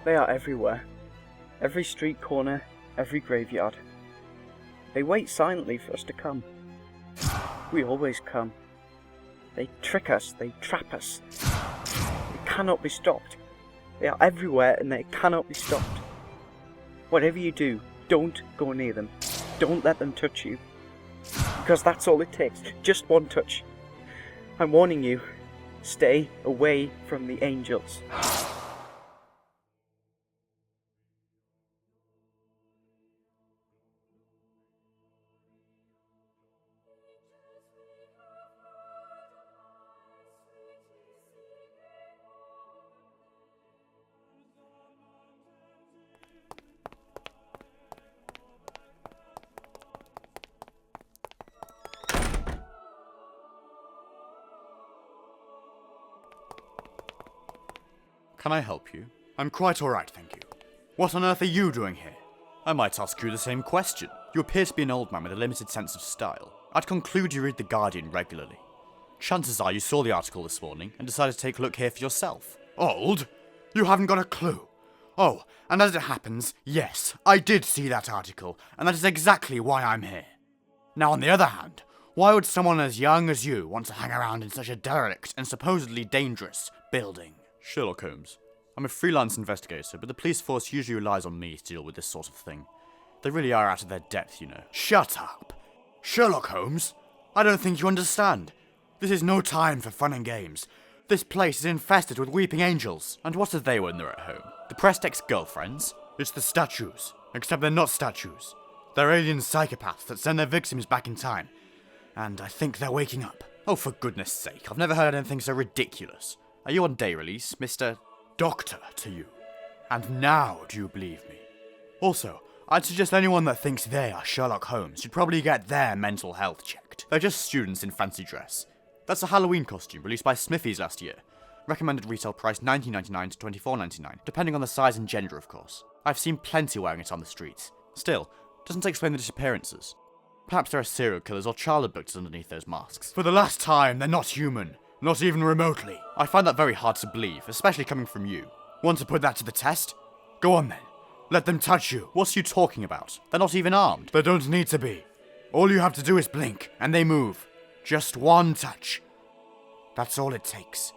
They are everywhere. Every street corner, every graveyard. They wait silently for us to come. We always come. They trick us, they trap us. They cannot be stopped. They are everywhere and they cannot be stopped. Whatever you do, don't go near them. Don't let them touch you. Because that's all it takes. Just one touch. I'm warning you. Stay away from the angels. Can I help you? I'm quite alright, thank you. What on earth are you doing here? I might ask you the same question. You appear to be an old man with a limited sense of style. I'd conclude you read The Guardian regularly. Chances are you saw the article this morning and decided to take a look here for yourself. Old? You haven't got a clue. Oh, and as it happens, yes, I did see that article, and that is exactly why I'm here. Now on the other hand, why would someone as young as you want to hang around in such a derelict and supposedly dangerous building? Sherlock Holmes. I'm a freelance investigator, but the police force usually relies on me to deal with this sort of thing. They really are out of their depth, you know. Shut up! Sherlock Holmes? I don't think you understand. This is no time for fun and games. This place is infested with weeping angels. And what are they when they're at home? Depressed ex-girlfriends? It's the statues. Except they're not statues. They're alien psychopaths that send their victims back in time. And I think they're waking up. Oh, for goodness sake, I've never heard anything so ridiculous. Are you on day release, Mr. Doctor to you? And now do you believe me? Also, I'd suggest anyone that thinks they are Sherlock Holmes should probably get their mental health checked. They're just students in fancy dress. That's a Halloween costume released by Smithy's last year. Recommended retail price $19.99 to $24.99, depending on the size and gender, of course. I've seen plenty wearing it on the streets. Still, doesn't explain the disappearances. Perhaps there are serial killers or child abductors underneath those masks. For the last time, they're not human. Not even remotely. I find that very hard to believe, especially coming from you. Want to put that to the test? Go on then. Let them touch you. What's you talking about? They're not even armed. They don't need to be. All you have to do is blink, and they move. Just one touch. That's all it takes.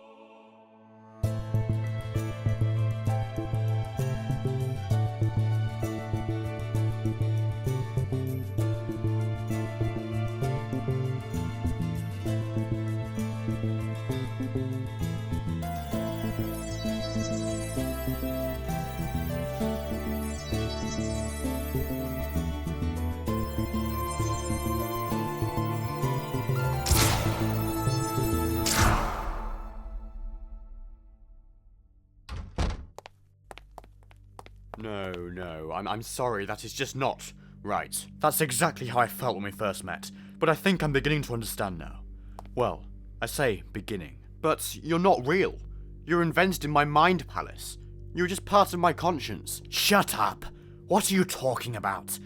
No, I'm sorry, that is just not right. That's exactly how I felt when we first met, but I think I'm beginning to understand now. Well, I say beginning. But you're not real. You're invented in my mind palace. You're just part of my conscience. Shut up! What are you talking about?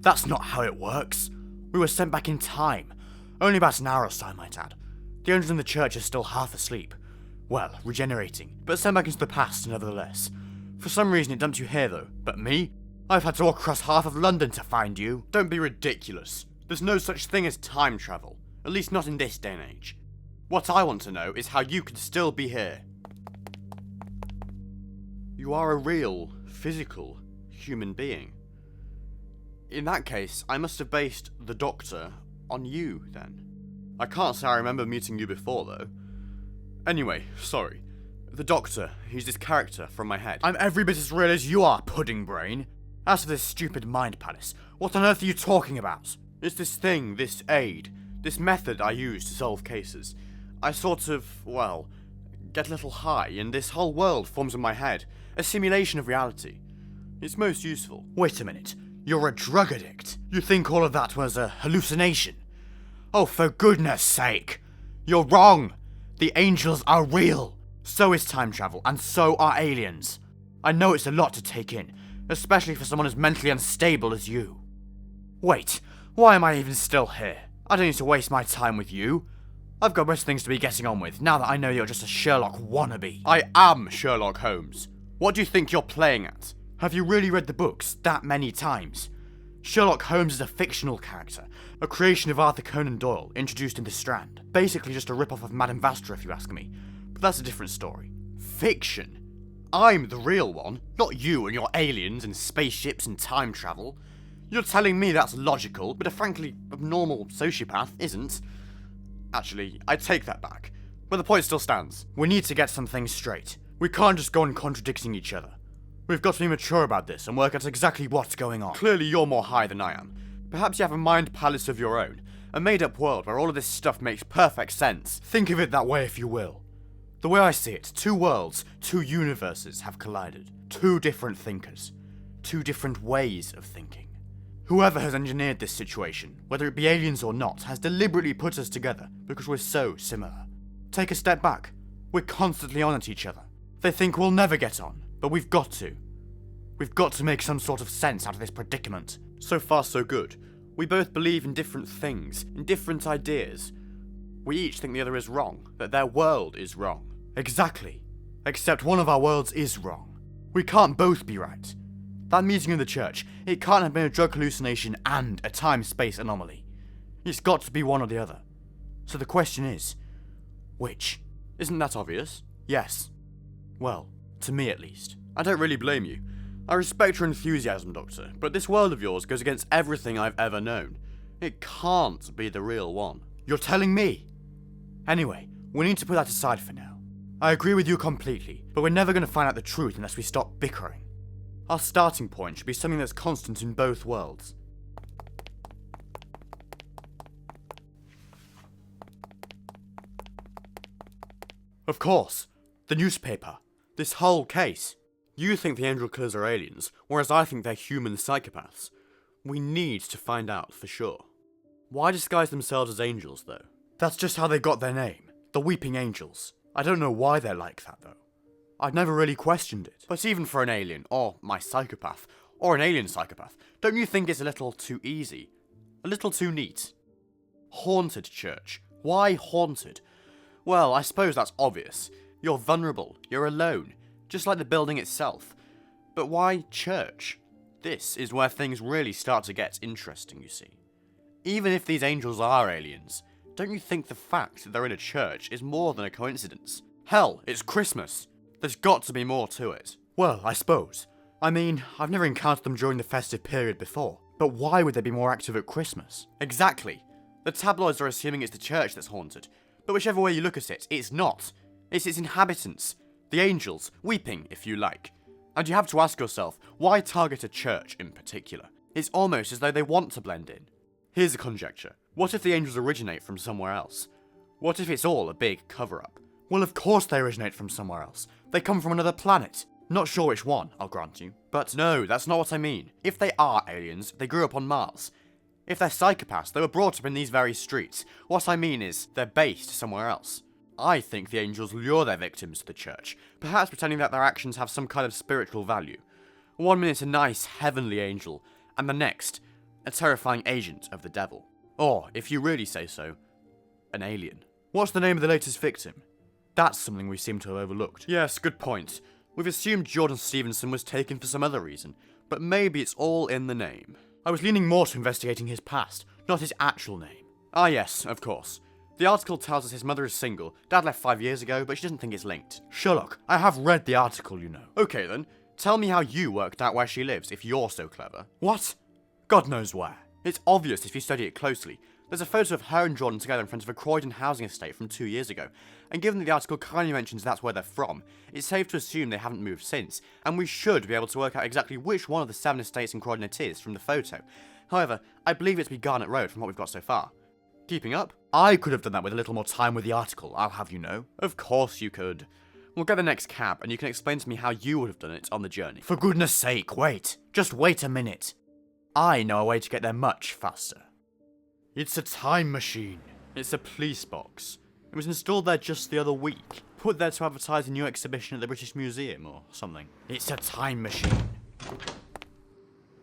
That's not how it works. We were sent back in time. Only about an hour or so, I might add. The angels in the church are still half asleep. Well, regenerating, but sent back into the past nevertheless. For some reason it dumped you here though, but me? I've had to walk across half of London to find you. Don't be ridiculous. There's no such thing as time travel, at least not in this day and age. What I want to know is how you could still be here. You are a real, physical, human being. In that case, I must have based the Doctor on you, then. I can't say I remember meeting you before, though. Anyway, sorry. The Doctor, he's this character from my head. I'm every bit as real as you are, pudding brain. As for this stupid mind palace, what on earth are you talking about? It's this thing, this aid, this method I use to solve cases. I sort of, well, get a little high, and this whole world forms in my head, a simulation of reality. It's most useful. Wait a minute, you're a drug addict. You think all of that was a hallucination? Oh, for goodness sake! You're wrong! The angels are real! So is time travel, and so are aliens. I know it's a lot to take in, especially for someone as mentally unstable as you. Wait, why am I even still here? I don't need to waste my time with you. I've got better things to be getting on with, now that I know you're just a Sherlock wannabe. I am Sherlock Holmes. What do you think you're playing at? Have you really read the books that many times? Sherlock Holmes is a fictional character, a creation of Arthur Conan Doyle, introduced in The Strand. Basically just a rip-off of Madame Vastra if you ask me, but that's a different story. Fiction? I'm the real one, not you and your aliens and spaceships and time travel. You're telling me that's logical, but a frankly abnormal sociopath isn't. Actually, I take that back, but the point still stands. We need to get some things straight. We can't just go on contradicting each other. We've got to be mature about this and work out exactly what's going on. Clearly you're more high than I am. Perhaps you have a mind palace of your own, a made-up world where all of this stuff makes perfect sense. Think of it that way if you will. The way I see it, 2 worlds, 2 universes have collided. 2 different thinkers. 2 different ways of thinking. Whoever has engineered this situation, whether it be aliens or not, has deliberately put us together because we're so similar. Take a step back. We're constantly on at each other. They think we'll never get on, but we've got to. We've got to make some sort of sense out of this predicament. So far so good. We both believe in different things, in different ideas. We each think the other is wrong, that their world is wrong. Exactly. Except one of our worlds is wrong. We can't both be right. That meeting in the church, it can't have been a drug hallucination and a time-space anomaly. It's got to be one or the other. So the question is, which? Isn't that obvious? Yes. Well, to me at least. I don't really blame you. I respect your enthusiasm, Doctor, but this world of yours goes against everything I've ever known. It can't be the real one. You're telling me? Anyway, we need to put that aside for now. I agree with you completely, but we're never going to find out the truth unless we stop bickering. Our starting point should be something that's constant in both worlds. Of course, the newspaper. This whole case. You think the angel killers are aliens, whereas I think they're human psychopaths. We need to find out for sure. Why disguise themselves as angels, though? That's just how they got their name. The Weeping Angels. I don't know why they're like that, though. I've never really questioned it. But even for an alien, or my psychopath, or an alien psychopath, don't you think it's a little too easy? A little too neat? Haunted church. Why haunted? Well, I suppose that's obvious. You're vulnerable, you're alone, just like the building itself. But why church? This is where things really start to get interesting, you see. Even if these angels are aliens, don't you think the fact that they're in a church is more than a coincidence? Hell, it's Christmas. There's got to be more to it. Well, I suppose. I mean, I've never encountered them during the festive period before. But why would they be more active at Christmas? Exactly. The tabloids are assuming it's the church that's haunted. But whichever way you look at it, it's not. It's its inhabitants. The angels, weeping, if you like. And you have to ask yourself, why target a church in particular? It's almost as though they want to blend in. Here's a conjecture. What if the angels originate from somewhere else? What if it's all a big cover-up? Well, of course they originate from somewhere else. They come from another planet. Not sure which one, I'll grant you. But no, that's not what I mean. If they are aliens, they grew up on Mars. If they're psychopaths, they were brought up in these very streets. What I mean is, they're based somewhere else. I think the angels lure their victims to the church, perhaps pretending that their actions have some kind of spiritual value. 1 minute a nice, heavenly angel, and the next, a terrifying agent of the devil. Or, if you really say so, an alien. What's the name of the latest victim? That's something we seem to have overlooked. Yes, good point. We've assumed Jordan Stevenson was taken for some other reason, but maybe it's all in the name. I was leaning more to investigating his past, not his actual name. Ah yes, of course. The article tells us his mother is single, dad left 5 years ago, but she doesn't think it's linked. Sherlock, I have read the article, you know. Okay then, tell me how you worked out where she lives, if you're so clever. What? God knows where. It's obvious if you study it closely. There's a photo of her and Jordan together in front of a Croydon housing estate from 2 years ago, and given that the article kindly mentions that's where they're from, it's safe to assume they haven't moved since, and we should be able to work out exactly which one of the 7 estates in Croydon it is from the photo. However, I believe it to be Garnet Road from what we've got so far. Keeping up? I could have done that with a little more time with the article, I'll have you know. Of course you could. We'll get the next cab, and you can explain to me how you would have done it on the journey. For goodness sake, wait. Just wait a minute. I know a way to get there much faster. It's a time machine. It's a police box. It was installed there just the other week. Put there to advertise a new exhibition at the British Museum or something. It's a time machine.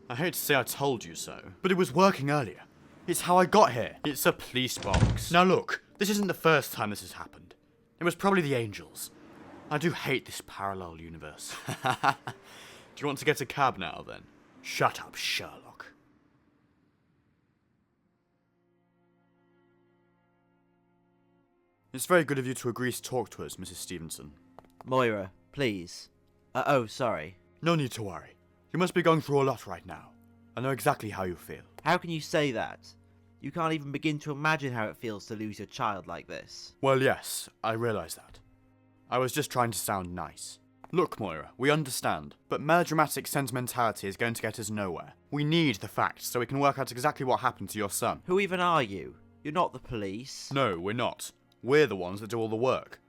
I hate to say I told you so, but it was working earlier. It's how I got here. It's a police box. Now look, this isn't the first time this has happened. It was probably the angels. I do hate this parallel universe. Do you want to get a cab now, then? Shut up, Sherlock. It's very good of you to agree to talk to us, Mrs. Stevenson. Moira, please. Oh, sorry. No need to worry. You must be going through a lot right now. I know exactly how you feel. How can you say that? You can't even begin to imagine how it feels to lose your child like this. Well, yes, I realise that. I was just trying to sound nice. Look, Moira, we understand, but melodramatic sentimentality is going to get us nowhere. We need the facts so we can work out exactly what happened to your son. Who even are you? You're not the police. No, we're not. We're the ones that do all the work.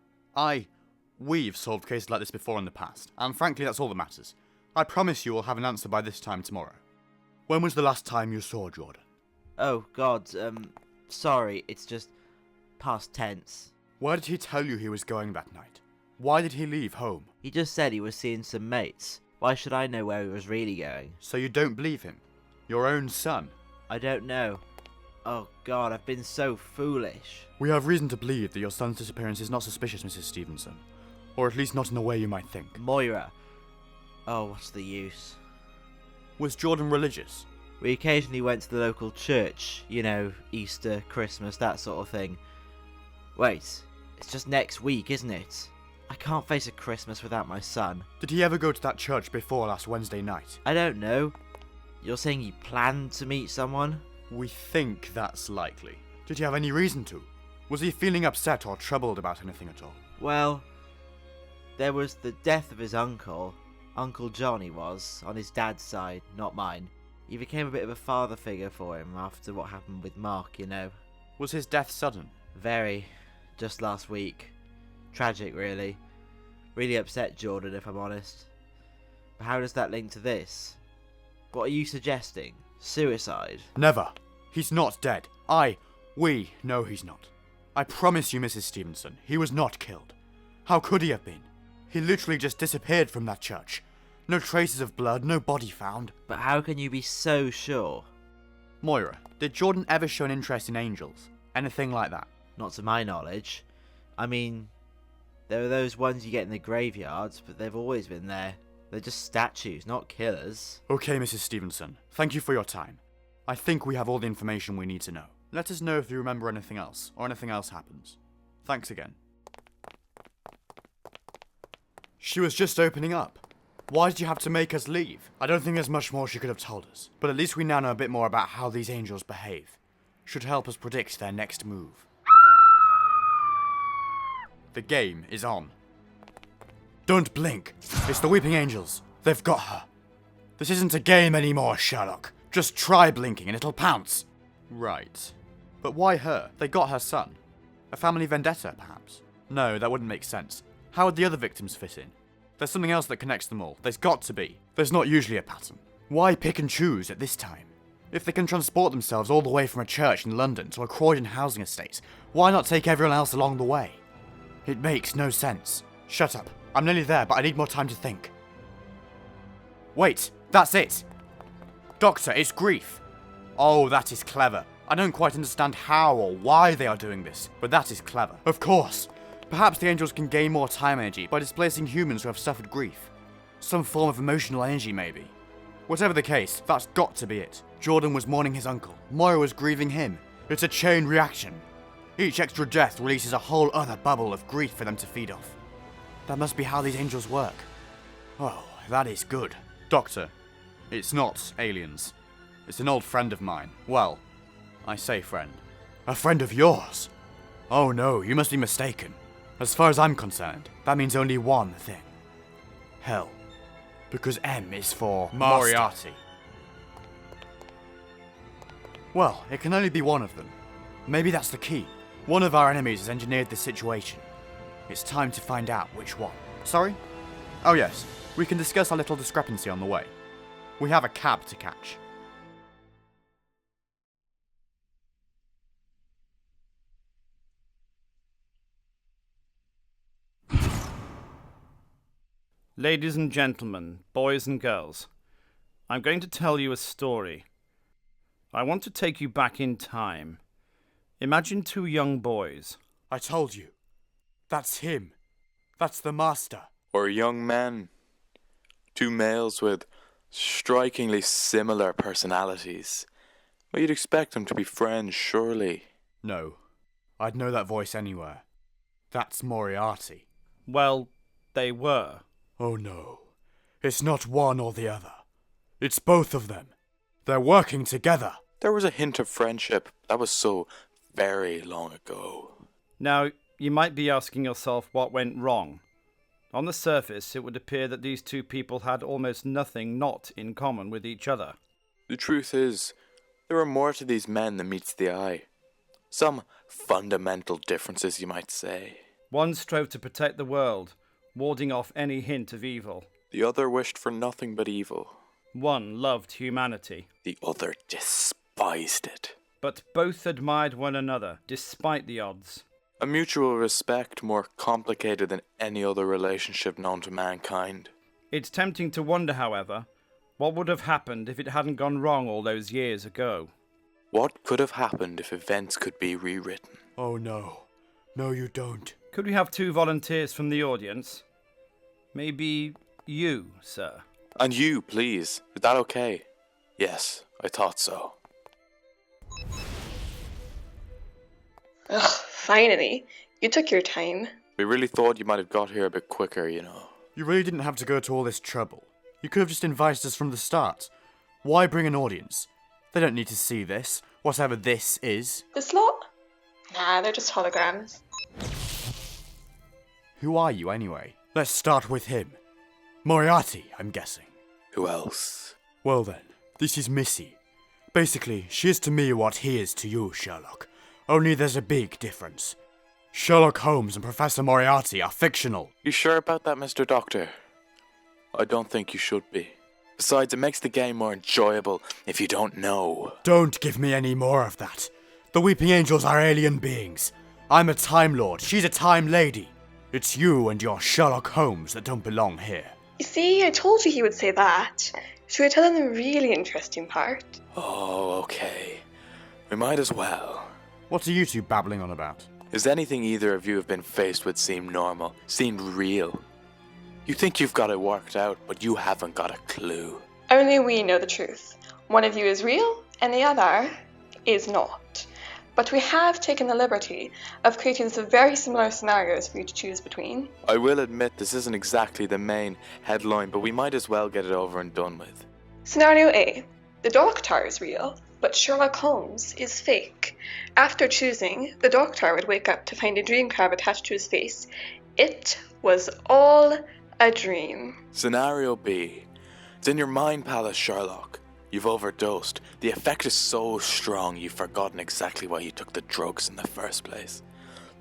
We've solved cases like this before in the past, and frankly that's all that matters. I promise you we'll have an answer by this time tomorrow. When was the last time you saw Jordan? Oh, God, sorry, it's just past tense. Why did he tell you he was going that night? Why did he leave home? He just said he was seeing some mates. Why should I know where he was really going? So you don't believe him? Your own son? I don't know. Oh, God, I've been so foolish. We have reason to believe that your son's disappearance is not suspicious, Mrs. Stevenson. Or at least not in the way you might think. Moira. Oh, what's the use? Was Jordan religious? We occasionally went to the local church. You know, Easter, Christmas, that sort of thing. Wait, it's just next week, isn't it? I can't face a Christmas without my son. Did he ever go to that church before last Wednesday night? I don't know. You're saying he planned to meet someone? We think that's likely. Did he have any reason to? Was he feeling upset or troubled about anything at all? Well, there was the death of his uncle. Uncle John he was, on his dad's side, not mine. He became a bit of a father figure for him after what happened with Mark, you know. Was his death sudden? Very. Just last week. Tragic, really. Really upset Jordan, if I'm honest. But how does that link to this? What are you suggesting? Suicide? Never. He's not dead. We know he's not. I promise you, Mrs. Stevenson, he was not killed. How could he have been? He literally just disappeared from that church. No traces of blood, no body found. But how can you be so sure? Moira, did Jordan ever show an interest in angels? Anything like that? Not to my knowledge. I mean, there are those ones you get in the graveyards, but they've always been there. They're just statues, not killers. Okay, Mrs. Stevenson. Thank you for your time. I think we have all the information we need to know. Let us know if you remember anything else, or anything else happens. Thanks again. She was just opening up. Why did you have to make us leave? I don't think there's much more she could have told us. But at least we now know a bit more about how these angels behave. Should help us predict their next move. The game is on. Don't blink. It's the Weeping Angels. They've got her. This isn't a game anymore, Sherlock. Just try blinking and it'll pounce. Right. But why her? They got her son. A family vendetta, perhaps? No, that wouldn't make sense. How would the other victims fit in? There's something else that connects them all. There's got to be. There's not usually a pattern. Why pick and choose at this time? If they can transport themselves all the way from a church in London to a Croydon housing estate, why not take everyone else along the way? It makes no sense. Shut up. I'm nearly there, but I need more time to think. Wait, that's it! Doctor, it's grief. Oh, that is clever. I don't quite understand how or why they are doing this, but that is clever. Of course. Perhaps the angels can gain more time energy by displacing humans who have suffered grief. Some form of emotional energy, maybe. Whatever the case, that's got to be it. Jordan was mourning his uncle. Moira was grieving him. It's a chain reaction. Each extra death releases a whole other bubble of grief for them to feed off. That must be how these angels work. Oh, that is good. Doctor, it's not aliens. It's an old friend of mine. Well, I say friend. A friend of yours? Oh no, you must be mistaken. As far as I'm concerned, that means only one thing. Hell. Because M is for Moriarty. Well, it can only be one of them. Maybe that's the key. One of our enemies has engineered this situation. It's time to find out which one. Sorry? Oh yes, we can discuss our little discrepancy on the way. We have a cab to catch. Ladies and gentlemen, boys and girls, I'm going to tell you a story. I want to take you back in time. Imagine two young boys. I told you. That's him. That's the master. Or young men. Two males with strikingly similar personalities. Well, you'd expect them to be friends, surely. No. I'd know that voice anywhere. That's Moriarty. Well, they were. Oh no. It's not one or the other. It's both of them. They're working together. There was a hint of friendship. That was so very long ago. Now, you might be asking yourself what went wrong. On the surface, it would appear that these two people had almost nothing not in common with each other. The truth is, there are more to these men than meets the eye. Some fundamental differences, you might say. One strove to protect the world, warding off any hint of evil. The other wished for nothing but evil. One loved humanity. The other despised it. But both admired one another, despite the odds. A mutual respect more complicated than any other relationship known to mankind. It's tempting to wonder, however, what would have happened if it hadn't gone wrong all those years ago. What could have happened if events could be rewritten? Oh no. No, you don't. Could we have 2 volunteers from the audience? Maybe you, sir. And you, please. Is that okay? Yes, I thought so. Ugh, finally. You took your time. We really thought you might have got here a bit quicker, you know. You really didn't have to go to all this trouble. You could have just invited us from the start. Why bring an audience? They don't need to see this, whatever this is. This lot? Nah, they're just holograms. Who are you, anyway? Let's start with him. Moriarty, I'm guessing. Who else? Well then, this is Missy. Basically, she is to me what he is to you, Sherlock. Only there's a big difference. Sherlock Holmes and Professor Moriarty are fictional. You sure about that, Mr. Doctor? I don't think you should be. Besides, it makes the game more enjoyable if you don't know. Don't give me any more of that. The Weeping Angels are alien beings. I'm a Time Lord, she's a Time Lady. It's you and your Sherlock Holmes that don't belong here. You see, I told you he would say that. Should we tell him the really interesting part? Oh, okay. We might as well. What are you two babbling on about? Is anything either of you have been faced with seem normal, seem real? You think you've got it worked out, but you haven't got a clue. Only we know the truth. One of you is real, and the other is not. But we have taken the liberty of creating some very similar scenarios for you to choose between. I will admit this isn't exactly the main headline, but we might as well get it over and done with. Scenario A. The Doctor is real, but Sherlock Holmes is fake. After choosing, the Doctor would wake up to find a dream crab attached to his face. It was all a dream. Scenario B. It's in your mind palace, Sherlock. You've overdosed. The effect is so strong you've forgotten exactly why you took the drugs in the first place.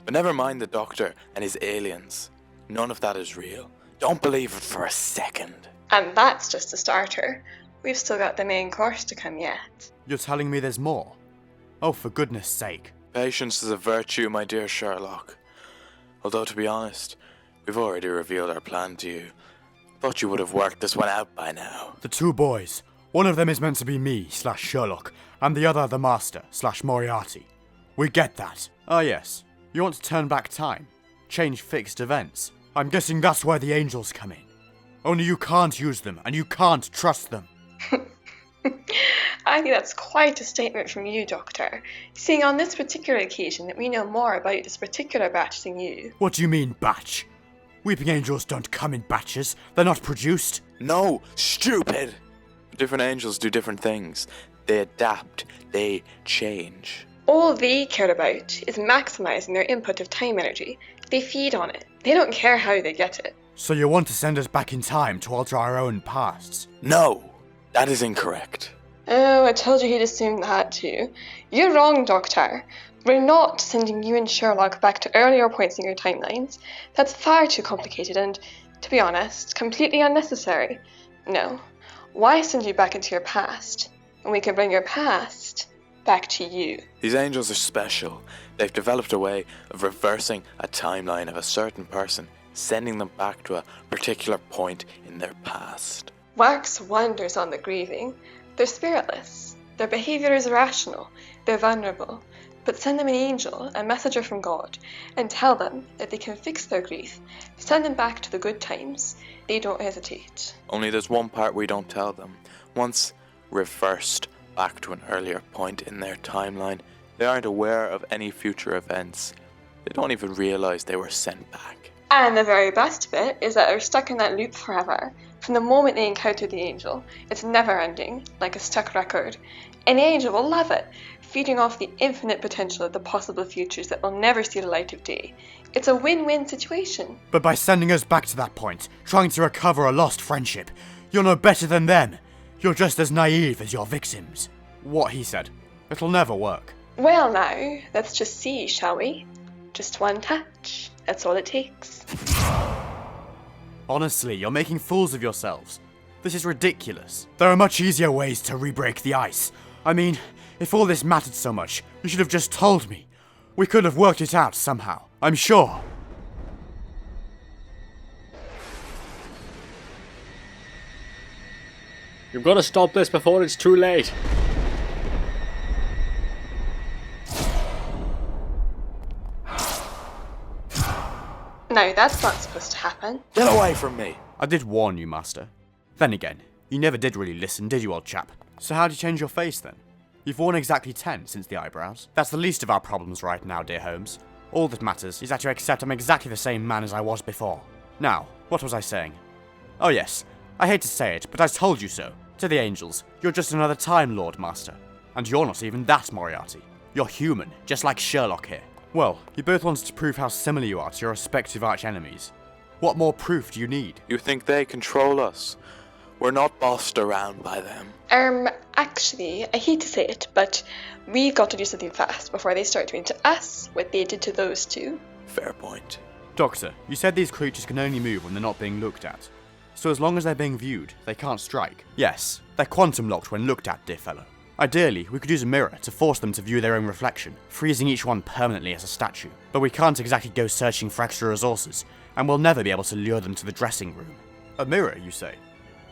But never mind the Doctor and his aliens. None of that is real. Don't believe it for a second. And that's just a starter. We've still got the main course to come yet. You're telling me there's more? Oh, for goodness sake. Patience is a virtue, my dear Sherlock. Although, to be honest, we've already revealed our plan to you. Thought you would have worked this one out by now. The 2 boys. One of them is meant to be me/Sherlock, and the other the Master/Moriarty. We get that. Ah yes, you want to turn back time? Change fixed events? I'm guessing that's where the angels come in. Only you can't use them, and you can't trust them. I think that's quite a statement from you, Doctor, seeing on this particular occasion that we know more about this particular batch than you. What do you mean, batch? Weeping Angels don't come in batches. They're not produced. No, stupid! Different angels do different things. They adapt. They change. All they care about is maximizing their input of time energy. They feed on it. They don't care how they get it. So you want to send us back in time to alter our own pasts? No, that is incorrect. Oh, I told you he'd assume that too. You're wrong, Doctor. We're not sending you and Sherlock back to earlier points in your timelines. That's far too complicated and, to be honest, completely unnecessary. No. Why send you back into your past? And we can bring your past back to you. These angels are special. They've developed a way of reversing a timeline of a certain person, sending them back to a particular point in their past. Wax wonders on the grieving. They're spiritless. Their behaviour is irrational. They're vulnerable. but send them an angel, a messenger from God, and tell them that they can fix their grief, send them back to the good times. They don't hesitate. Only there's one part we don't tell them. Once reversed back to an earlier point in their timeline, they aren't aware of any future events. They don't even realise they were sent back. And the very best bit is that they're stuck in that loop forever. From the moment they encounter the angel, it's never ending, like a stuck record. And the angel will love it, feeding off the infinite potential of the possible futures that will never see the light of day. It's a win-win situation. But by sending us back to that point, trying to recover a lost friendship, you're no better than them. You're just as naive as your victims. What he said. It'll never work. Well now, let's just see, shall we? Just one touch, that's all it takes. Honestly, you're making fools of yourselves. This is ridiculous. There are much easier ways to re-break the ice. I mean, if all this mattered so much, you should have just told me. We could have worked it out somehow, I'm sure. You've got to stop this before it's too late. No, that's not supposed to happen. Get away from me! I did warn you, Master. Then again, you never did really listen, did you, old chap? So how'd you change your face then? You've worn exactly 10 since the eyebrows. That's the least of our problems right now, dear Holmes. All that matters is that you accept I'm exactly the same man as I was before. Now, what was I saying? Oh yes, I hate to say it, but I told you so. To the angels, you're just another Time Lord, Master. And you're not even that, Moriarty. You're human, just like Sherlock here. Well, you both wanted to prove how similar you are to your respective arch-enemies. What more proof do you need? You think they control us? We're not bossed around by them. Actually, I hate to say it, but we've got to do something fast before they start doing to us what they did to those two. Fair point. Doctor, you said these creatures can only move when they're not being looked at. So as long as they're being viewed, they can't strike. Yes, they're quantum locked when looked at, dear fellow. Ideally, we could use a mirror to force them to view their own reflection, freezing each one permanently as a statue. But we can't exactly go searching for extra resources, and we'll never be able to lure them to the dressing room. A mirror, you say?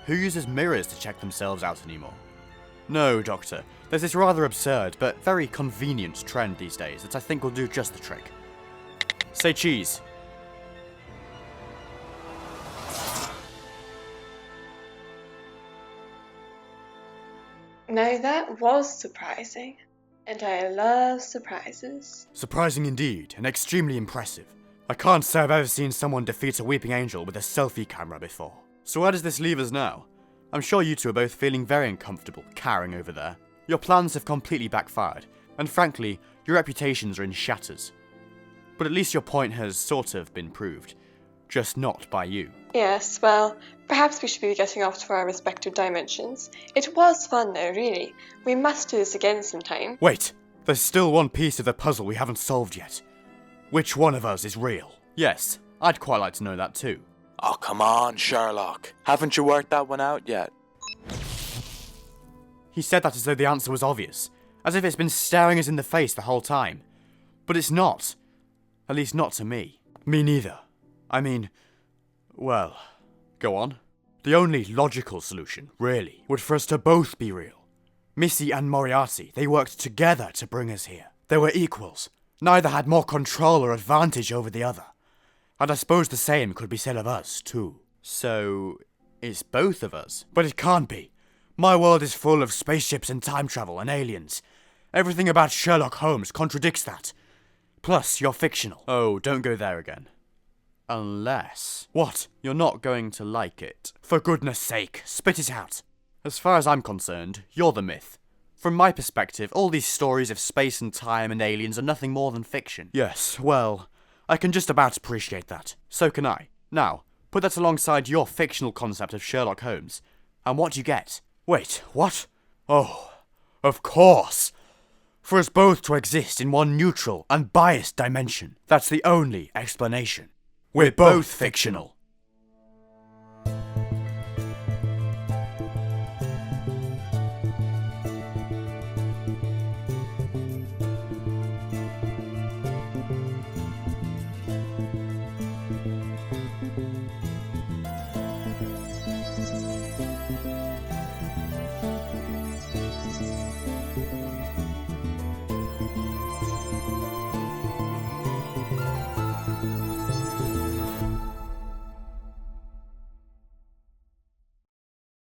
Who uses mirrors to check themselves out anymore? No, Doctor. There's this rather absurd, but very convenient trend these days that I think will do just the trick. Say cheese. Now that was surprising, and I love surprises. Surprising indeed, and extremely impressive. I can't say I've ever seen someone defeat a weeping angel with a selfie camera before. So where does this leave us now? I'm sure you two are both feeling very uncomfortable, cowering over there. Your plans have completely backfired, and frankly, your reputations are in shatters. But at least your point has sort of been proved. Just not by you. Yes, well, perhaps we should be getting off to our respective dimensions. It was fun though, really. We must do this again sometime. Wait, there's still one piece of the puzzle we haven't solved yet. Which one of us is real? Yes, I'd quite like to know that too. Oh, come on, Sherlock. Haven't you worked that one out yet? He said that as though the answer was obvious, as if it's been staring us in the face the whole time. But it's not. At least not to me. Me neither. I mean, well, go on. The only logical solution, really, would for us to both be real. Missy and Moriarty, they worked together to bring us here. They were equals. Neither had more control or advantage over the other. And I suppose the same could be said of us, too. So, it's both of us. But it can't be. My world is full of spaceships and time travel and aliens. Everything about Sherlock Holmes contradicts that. Plus, you're fictional. Oh, don't go there again. Unless... What? You're not going to like it? For goodness sake, spit it out. As far as I'm concerned, you're the myth. From my perspective, all these stories of space and time and aliens are nothing more than fiction. Yes, well, I can just about appreciate that. So can I. Now, put that alongside your fictional concept of Sherlock Holmes, and what do you get? Wait, what? Oh, of course! For us both to exist in one neutral, unbiased dimension. That's the only explanation. We're both fictional.